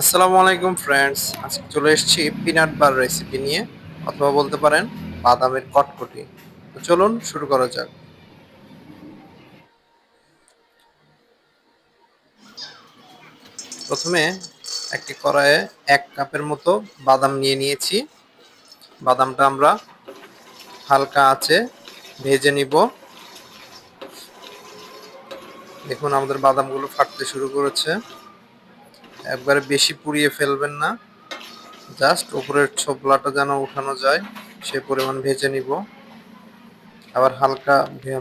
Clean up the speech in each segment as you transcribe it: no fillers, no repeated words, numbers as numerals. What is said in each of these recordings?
আসসালামু আলাইকুম ফ্রেন্ডস, আজকে চলে এসেছি পিনাট বার রেসিপি নিয়ে, অথবা বলতে পারেন বাদামের কটকটি। তো চলুন শুরু করা যাক। প্রথমে একটি কড়াইয়ে 1 কাপের মতো বাদাম নিয়ে নিয়েছি। বাদামটা আমরা হালকা আঁচে ভেজে নিব। দেখুন আমাদের বাদামগুলো ফাটতে শুরু করেছে। একবারে বেশি পুড়িয়ে ফেলবেন না, জাস্ট উপরের ছোবলাটা যেন উঠানো যায় সে পরিমাণ ভেজে নিব। আবার হালকা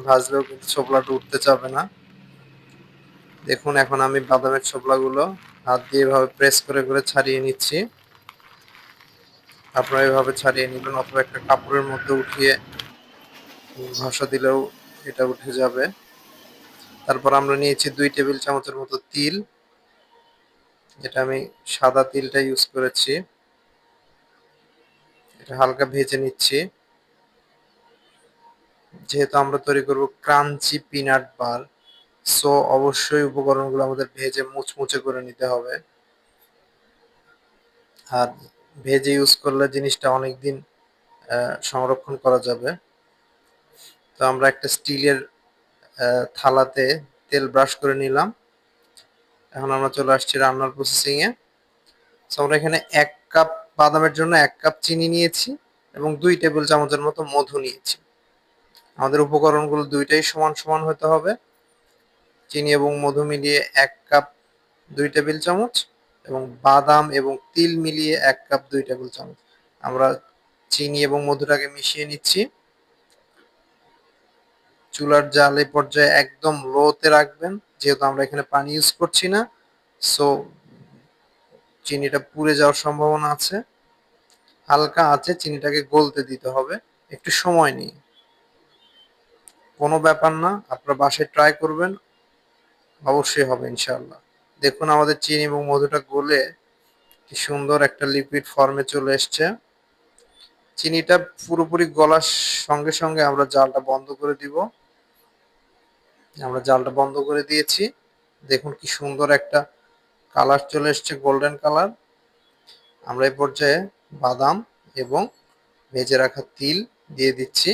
ভাজলেও কিন্তু ছোবলাটা উঠতে চাবে না। দেখুন এখন আমি বাদামের ছোবলাগুলো হাত দিয়ে এভাবে প্রেস করে করে ছাড়িয়ে নিচ্ছি। আপনারা এভাবে ছাড়িয়ে নেবেন, অথবা একটা কাপড়ের মধ্যে উঠিয়ে ঘষা দিলেও এটা উঠে যাবে। তারপর আমরা নিয়েছি 2 টেবিল চামচের মতো তিল। এটা আমি সাদা তিলটা ইউজ করেছি। এটা হালকা ভেজে নিচ্ছি, যেহেতু আমরা তৈরি করব ক্রাঞ্চি পিনাট বার, সো অবশ্যই উপকরণগুলো আমাদের ভেজে মুচমুচে করে নিতে হবে। আর ভেজে ইউজ করলে জিনিসটা অনেকদিন সংরক্ষণ করা যাবে। তো আমরা একটা স্টিলের থালাতে তেল ব্রাশ করে নিলাম। এখন আমরা চলে আসছি রান্নার প্রসেসিং এ। সো আমরা এখানে 1 কাপ বাদামের জন্য 1 কাপ চিনি নিয়েছি এবং 2 টেবিল চামচের মতো মধু নিয়েছি। আমাদের উপকরণগুলো দুইটাই সমান সমান হতে হবে। চিনি এবং মধু মিলিয়ে 1 কাপ 2 টেবিল চামচ, এবং বাদাম এবং তিল মিলিয়ে 1 কাপ 2 টেবিল চামচ। আমরা চিনি এবং মধুটাকে মিশিয়ে নিচ্ছি। চুলার জাল এই পর্যায়ে একদম লোতে রাখবেন, যেহেতু আমরা এখানে পানি ইউজ করছি না, সো চিনিটা পুড়ে যাওয়ার সম্ভাবনা আছে। হালকা আঁচে চিনিটাকে গলতে দিতে হবে, একটু সময় নিয়ে। কোনো ব্যাপার না, আপনারা বাসায় ট্রাই করবেন, অবশ্যই হবে ইনশাআল্লাহ। দেখুন আমাদের চিনি এবং মধুটা গলে কি সুন্দর একটা লিকুইড ফর্মে চলে এসছে। চিনিটা পুরোপুরি গলার সঙ্গে সঙ্গে আমরা জালটা বন্ধ করে দিব। আমরা জালটা বন্ধ করে দিয়েছি। দেখুন কি সুন্দর একটা কালার চলে এসছে, গোল্ডেন কালার। আমরা এই পর্যায়ে বাদাম এবং ভেজে রাখা তিল দিয়ে দিচ্ছি।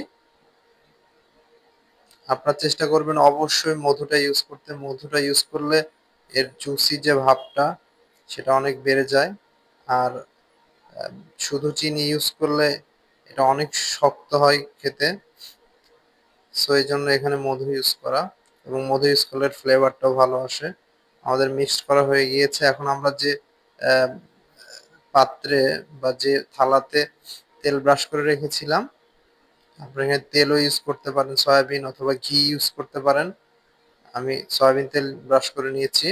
আপনার চেষ্টা করবেন অবশ্যই মধুটা ইউজ করতে। মধুটা ইউজ করলে এর জুসি যে ভাবটা সেটা অনেক বেড়ে যায়। আর শুধু চিনি ইউজ করলে এটা অনেক শক্ত হয় খেতে। সো এই জন্য এখানে মধু ইউজ করা, এবং মধু ইউজ করলে ফ্লেভারটাও ভালো আসে। আমাদের মিক্সড করা হয়ে গিয়েছে। এখন আমরা যে আহ, পাত্রে বা যে থালাতে তেল ব্রাশ করে রেখেছিলাম, আপনারা এখানে তেলও ইউজ করতে পারেন, সয়াবিন অথবা ঘি ইউজ করতে পারেন। আমি সয়াবিন তেল ব্রাশ করে নিয়েছি।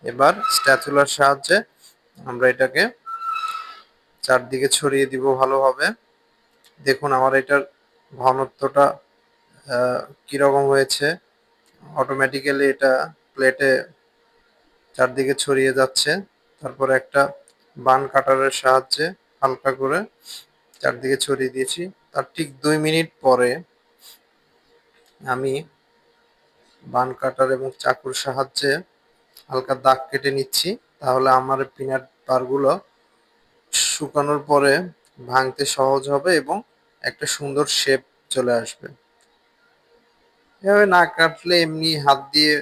এবার স্প্যাচুলার সাহায্যে আমরা এটাকে চারদিকে ছড়িয়ে দিব ভালোভাবে। দেখুন আমার এটার ঘনত্বটা কিরকম হয়েছে। অটোমেটিক্যালি এটা প্লেটে চারদিকে ছড়িয়ে যাচ্ছে। তারপরে একটা বান কাটারের সাহায্যে হালকা করে চারদিকে ছড়িয়ে দিয়েছি। তার ঠিক 2 মিনিট পরে আমি বান কাটার এবং চাকুর সাহায্যে হালকা দাগ কেটে নিচ্ছি। তাহলে আমার পিনাট বারগুলো শুকানোর পরে ভাঙতে সহজ হবে এবং একটা সুন্দর শেপ চলে আসবে। এভাবে না কাটলে এমনি হাত দিয়ে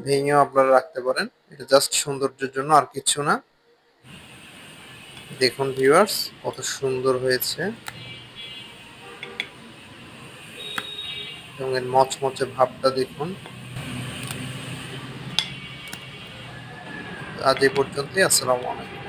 ভেঙেও আপনারা রাখতে পারেন। এটা জাস্ট সৌন্দর্যের জন্য, আর কিছু না। দেখুন ভিউয়ার্স কত সুন্দর হয়েছে, এবং এর মচমচে ভাবটা দেখুন। আজ এই পর্যন্তই। আসসালামু আলাইকুম।